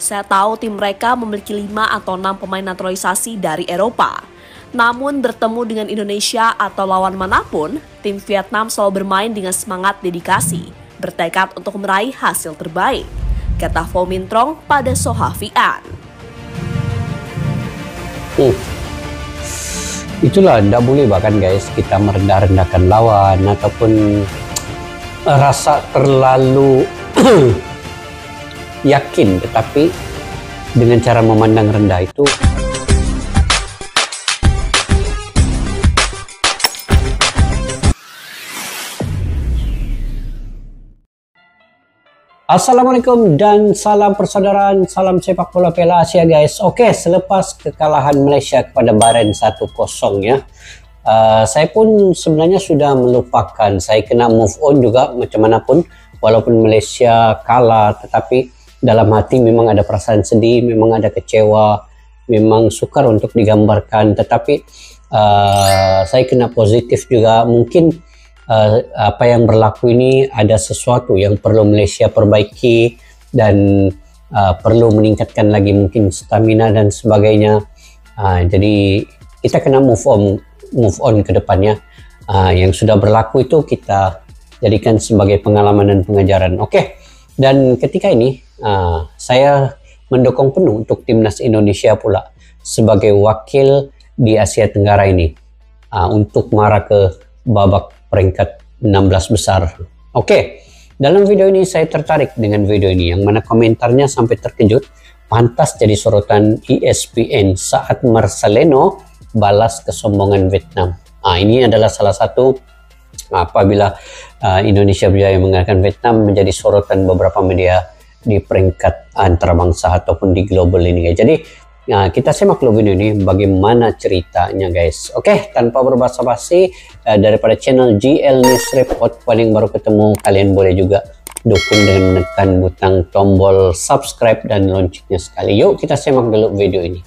Saya tahu tim mereka memiliki 5 atau 6 pemain naturalisasi dari Eropa. Namun bertemu dengan Indonesia atau lawan manapun, tim Vietnam selalu bermain dengan semangat dedikasi, bertekad untuk meraih hasil terbaik, kata Pho Minh Trong pada Soha Vian. Itulah, tidak boleh bahkan guys kita merendah-rendahkan lawan ataupun rasa terlalu yakin, tetapi dengan cara memandang rendah itu Assalamualaikum dan salam persaudaraan, salam sepak bola Piala Asia guys. Oke, selepas kekalahan Malaysia kepada Bahrain 1-0 ya, saya pun sebenarnya sudah melupakan. Saya kena move on juga macam mana pun, walaupun Malaysia kalah, tetapi dalam hati memang ada perasaan sedih, memang ada kecewa, memang sukar untuk digambarkan. Tetapi saya kena positif juga. Mungkin apa yang berlaku ini ada sesuatu yang perlu Malaysia perbaiki dan perlu meningkatkan lagi mungkin stamina dan sebagainya. Jadi kita kena move on ke depannya. Yang sudah berlaku itu kita jadikan sebagai pengalaman dan pengajaran. Oke. Dan ketika ini saya mendukung penuh untuk timnas Indonesia pula sebagai wakil di Asia Tenggara ini untuk marah ke babak peringkat 16 besar. Oke, dalam video ini saya tertarik dengan video ini yang mana komentarnya sampai terkejut, pantas jadi sorotan ESPN saat Marcelino balas kesombongan Vietnam. Ini adalah salah satu apabila Indonesia berjaya mengalahkan Vietnam menjadi sorotan beberapa media di peringkat antarabangsa ataupun di global ini guys. Jadi kita simak dulu video ini bagaimana ceritanya guys. Oke, tanpa berbasa-basi, daripada channel GL News Report, paling baru ketemu, kalian boleh juga dukung dengan menekan butang tombol subscribe dan loncengnya sekali. Yuk kita simak dulu video ini.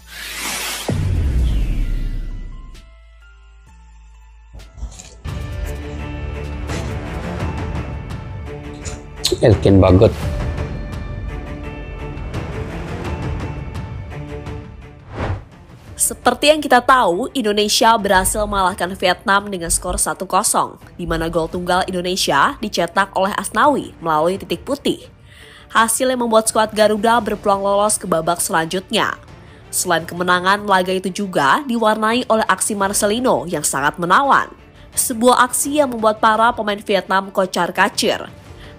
Elkin Bagot. Seperti yang kita tahu, Indonesia berhasil mengalahkan Vietnam dengan skor 1-0, di mana gol tunggal Indonesia dicetak oleh Asnawi melalui titik putih. Hasil yang membuat skuad Garuda berpeluang lolos ke babak selanjutnya. Selain kemenangan, laga itu juga diwarnai oleh aksi Marcelino yang sangat menawan. Sebuah aksi yang membuat para pemain Vietnam kocar-kacir.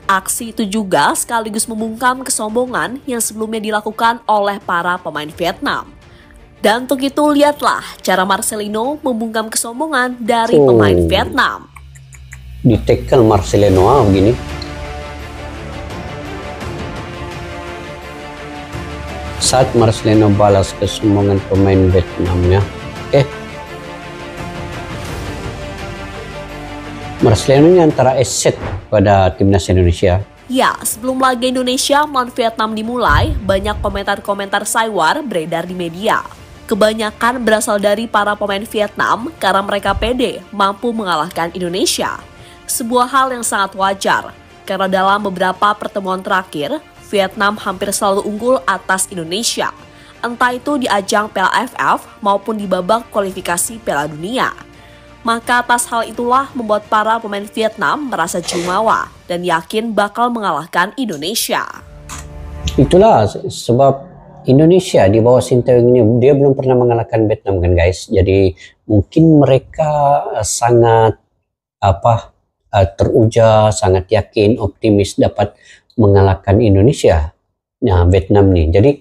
Aksi itu juga sekaligus membungkam kesombongan yang sebelumnya dilakukan oleh para pemain Vietnam. Dan untuk itu lihatlah cara Marcelino membungkam kesombongan dari pemain Vietnam. Di tackle Marcelino begini. Saat Marcelino balas kesombongan pemain Vietnam ya. Marcelino ini antara aset pada timnas Indonesia. Ya, sebelum laga Indonesia melawan Vietnam dimulai, banyak komentar-komentar saiwar beredar di media. Kebanyakan berasal dari para pemain Vietnam karena mereka pede mampu mengalahkan Indonesia. Sebuah hal yang sangat wajar, karena dalam beberapa pertemuan terakhir, Vietnam hampir selalu unggul atas Indonesia. Entah itu di ajang Piala AFF maupun di babak kualifikasi Piala Dunia. Maka atas hal itulah membuat para pemain Vietnam merasa jumawa dan yakin bakal mengalahkan Indonesia. Itulah sebab Indonesia di bawah Sinteyong ini dia belum pernah mengalahkan Vietnam kan guys. Jadi mungkin mereka sangat teruja, sangat yakin, optimis dapat mengalahkan Indonesia. Nah, Vietnam nih. Jadi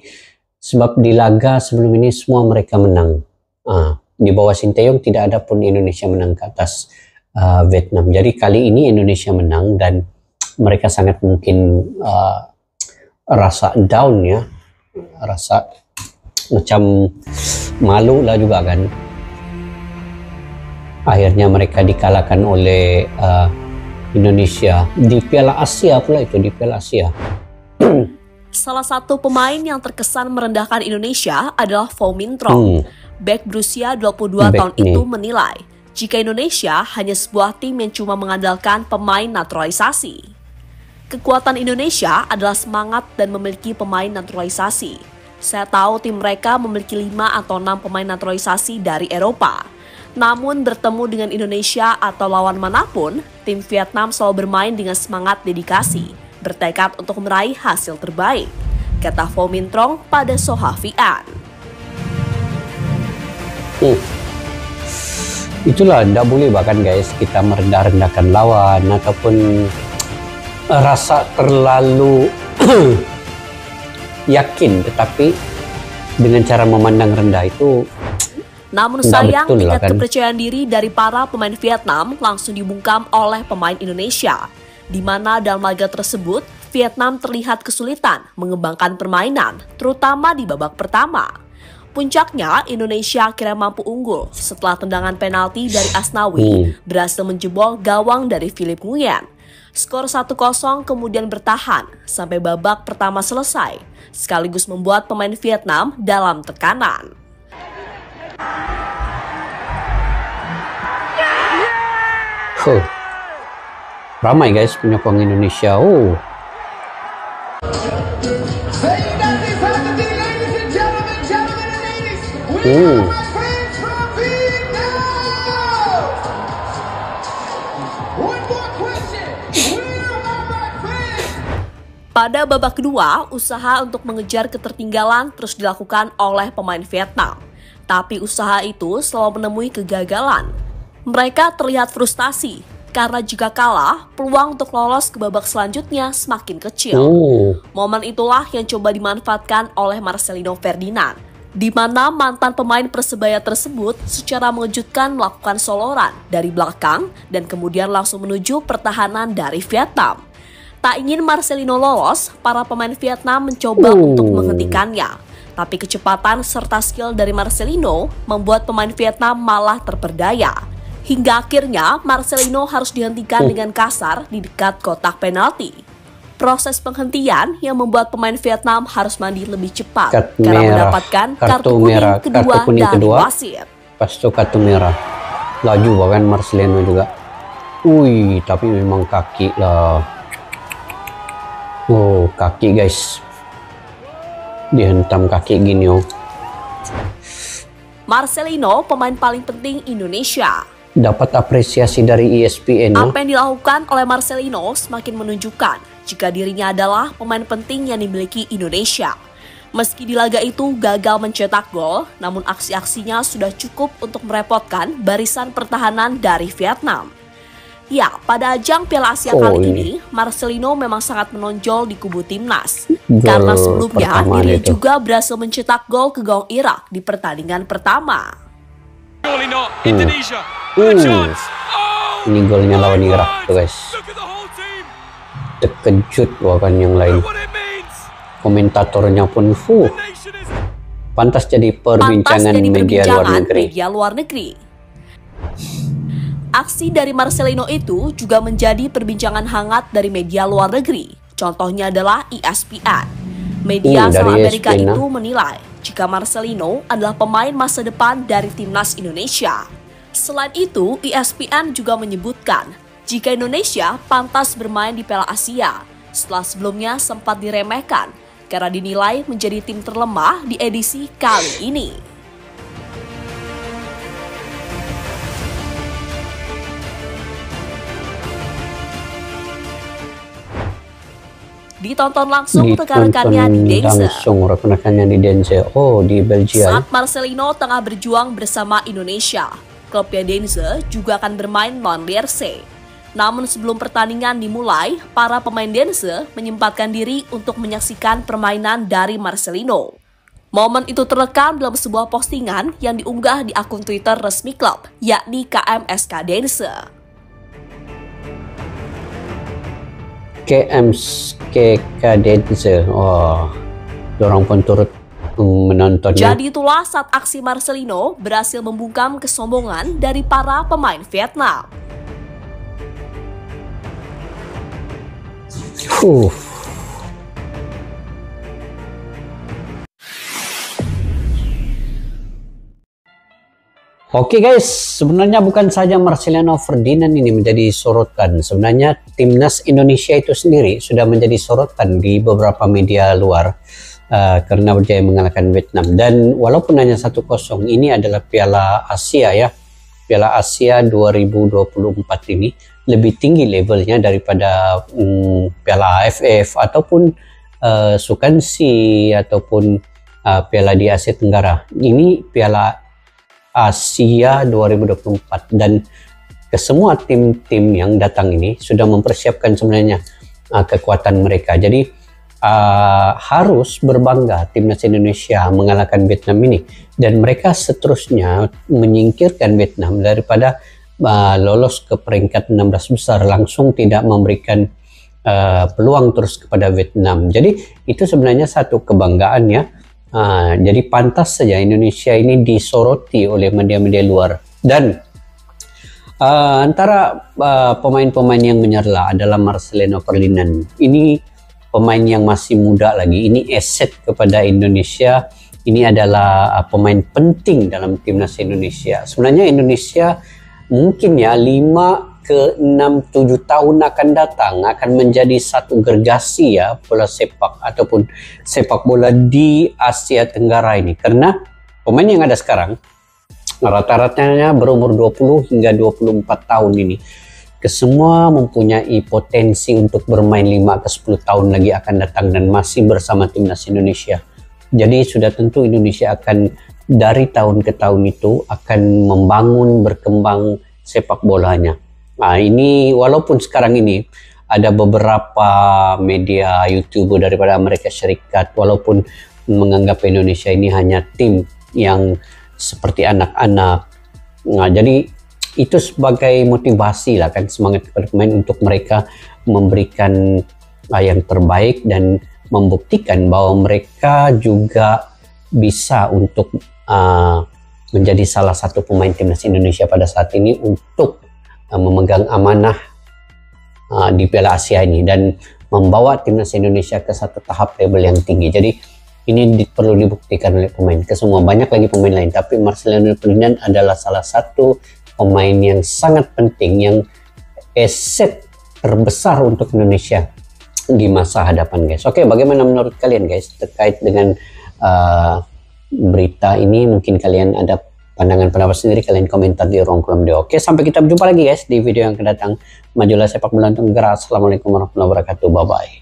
sebab di laga sebelum ini semua mereka menang. Di bawah Sinteyong tidak ada pun Indonesia menang ke atas Vietnam. Jadi kali ini Indonesia menang dan mereka sangat mungkin rasa down ya. Rasa macam malu lah juga kan. Akhirnya mereka dikalahkan oleh Indonesia di Piala Asia pula itu, di Piala Asia. Salah satu pemain yang terkesan merendahkan Indonesia adalah Pho Minh Trong. Bek berusia 22 tahun itu menilai jika Indonesia hanya sebuah tim yang cuma mengandalkan pemain naturalisasi. Kekuatan Indonesia adalah semangat dan memiliki pemain naturalisasi. Saya tahu tim mereka memiliki 5 atau 6 pemain naturalisasi dari Eropa. Namun bertemu dengan Indonesia atau lawan manapun, tim Vietnam selalu bermain dengan semangat dedikasi, bertekad untuk meraih hasil terbaik, kata Vo Minh Trong pada Soha Vian. Itulah, tidak boleh bahkan guys kita merendah-rendahkan lawan ataupun rasa terlalu yakin, tetapi dengan cara memandang rendah itu. Namun sayang, tingkat kepercayaan diri dari para pemain Vietnam langsung dibungkam oleh pemain Indonesia, di mana dalam laga tersebut Vietnam terlihat kesulitan mengembangkan permainan, terutama di babak pertama. Puncaknya, Indonesia akhirnya mampu unggul setelah tendangan penalti dari Asnawi berhasil menjebol gawang dari Philip Nguyen. Skor 1-0 kemudian bertahan sampai babak pertama selesai, sekaligus membuat pemain Vietnam dalam tekanan. Ramai guys penyokong Indonesia. Pada babak kedua, usaha untuk mengejar ketertinggalan terus dilakukan oleh pemain Vietnam. Tapi usaha itu selalu menemui kegagalan. Mereka terlihat frustasi karena jika kalah, peluang untuk lolos ke babak selanjutnya semakin kecil. Momen itulah yang coba dimanfaatkan oleh Marcelino Ferdinand, di mana mantan pemain Persebaya tersebut secara mengejutkan melakukan soloran dari belakang dan kemudian langsung menuju pertahanan dari Vietnam. Tak ingin Marcelino lolos, para pemain Vietnam mencoba untuk menghentikannya. Tapi kecepatan serta skill dari Marcelino membuat pemain Vietnam malah terperdaya. Hingga akhirnya Marcelino harus dihentikan dengan kasar di dekat kotak penalti. Proses penghentian yang membuat pemain Vietnam harus mandi lebih cepat karena mendapatkan kartu kuning kedua dari wasit. Pas itu kartu merah, laju bahkan Marcelino juga. Tapi memang kaki lah. Kaki guys, dihentam kaki gini. Marcelino, pemain paling penting Indonesia, dapat apresiasi dari ESPN. Apa yang dilakukan oleh Marcelino semakin menunjukkan jika dirinya adalah pemain penting yang dimiliki Indonesia. Meski di laga itu gagal mencetak gol, namun aksi-aksinya sudah cukup untuk merepotkan barisan pertahanan dari Vietnam. Ya, pada ajang Piala Asia kali ini, Marcelino memang sangat menonjol di kubu timnas. Karena sebelumnya dirinya juga berhasil mencetak gol ke gawang Irak di pertandingan pertama. Ini golnya lawan Irak tuh guys. Terkejut bahkan yang lain. Komentatornya pun pantas jadi perbincangan media luar negeri. Aksi dari Marcelino itu juga menjadi perbincangan hangat dari media luar negeri. Contohnya adalah ESPN. Media asal Amerika itu menilai jika Marcelino adalah pemain masa depan dari timnas Indonesia. Selain itu, ESPN juga menyebutkan jika Indonesia pantas bermain di Piala Asia setelah sebelumnya sempat diremehkan karena dinilai menjadi tim terlemah di edisi kali ini. Ditonton langsung rekan-rekannya di Denze. Di Belgia. Saat Marcelino tengah berjuang bersama Indonesia, klubnya Denze juga akan bermain melawan Lierse. Namun sebelum pertandingan dimulai, para pemain Denze menyempatkan diri untuk menyaksikan permainan dari Marcelino. Momen itu terekam dalam sebuah postingan yang diunggah di akun Twitter resmi klub, yakni KMSK Denze. KMSK Denze. Orang pun turut menontonnya. Jadi itulah saat aksi Marcelino berhasil membungkam kesombongan dari para pemain Vietnam. Oke guys, sebenarnya bukan saja Marcelino Ferdinand ini menjadi sorotan. Sebenarnya timnas Indonesia itu sendiri sudah menjadi sorotan di beberapa media luar karena berjaya mengalahkan Vietnam. Dan walaupun hanya 1-0, ini adalah Piala Asia ya. Piala Asia 2024 ini lebih tinggi levelnya daripada Piala AFF ataupun Sukansi ataupun Piala di Asia Tenggara. Ini Piala Asia 2024 dan kesemua tim-tim yang datang ini sudah mempersiapkan sebenarnya kekuatan mereka. Jadi harus berbangga timnas Indonesia mengalahkan Vietnam ini, dan mereka seterusnya menyingkirkan Vietnam daripada lolos ke peringkat 16 besar, langsung tidak memberikan peluang terus kepada Vietnam. Jadi itu sebenarnya satu kebanggaan ya. Jadi pantas saja Indonesia ini disoroti oleh media-media luar. Dan antara pemain-pemain yang menyerlah adalah Marcelino Ferdinand. Ini pemain yang masih muda lagi. Ini aset kepada Indonesia. Ini adalah pemain penting dalam timnas Indonesia. Sebenarnya Indonesia mungkin ya 5 ke 6, 7 tahun akan datang akan menjadi satu gergasi ya bola sepak ataupun sepak bola di Asia Tenggara ini, karena pemain yang ada sekarang rata-ratanya berumur 20 hingga 24 tahun ini, kesemua mempunyai potensi untuk bermain 5 ke 10 tahun lagi akan datang dan masih bersama timnas Indonesia. Jadi sudah tentu Indonesia akan dari tahun ke tahun itu akan membangun, berkembang sepak bolanya. Nah ini walaupun sekarang ini ada beberapa media YouTube daripada Amerika Serikat walaupun menganggap Indonesia ini hanya tim yang seperti anak-anak. Nah jadi itu sebagai motivasi lah kan, semangat kepada pemain untuk mereka memberikan yang terbaik dan membuktikan bahwa mereka juga bisa untuk menjadi salah satu pemain timnas Indonesia pada saat ini untuk memegang amanah di Piala Asia ini dan membawa timnas Indonesia ke satu tahap level yang tinggi. Jadi ini perlu dibuktikan oleh pemain ke semua. Banyak lagi pemain lain, tapi Marcelino Ferdinand adalah salah satu pemain yang sangat penting, yang aset terbesar untuk Indonesia di masa hadapan guys. Oke, bagaimana menurut kalian guys terkait dengan berita ini? Mungkin kalian ada pandangan pendapat sendiri, kalian komentar di ruang kolom video. Oke, sampai kita berjumpa lagi guys di video yang akan datang. Majulah sepak bola untuk gerak. Assalamualaikum warahmatullahi wabarakatuh. Bye bye.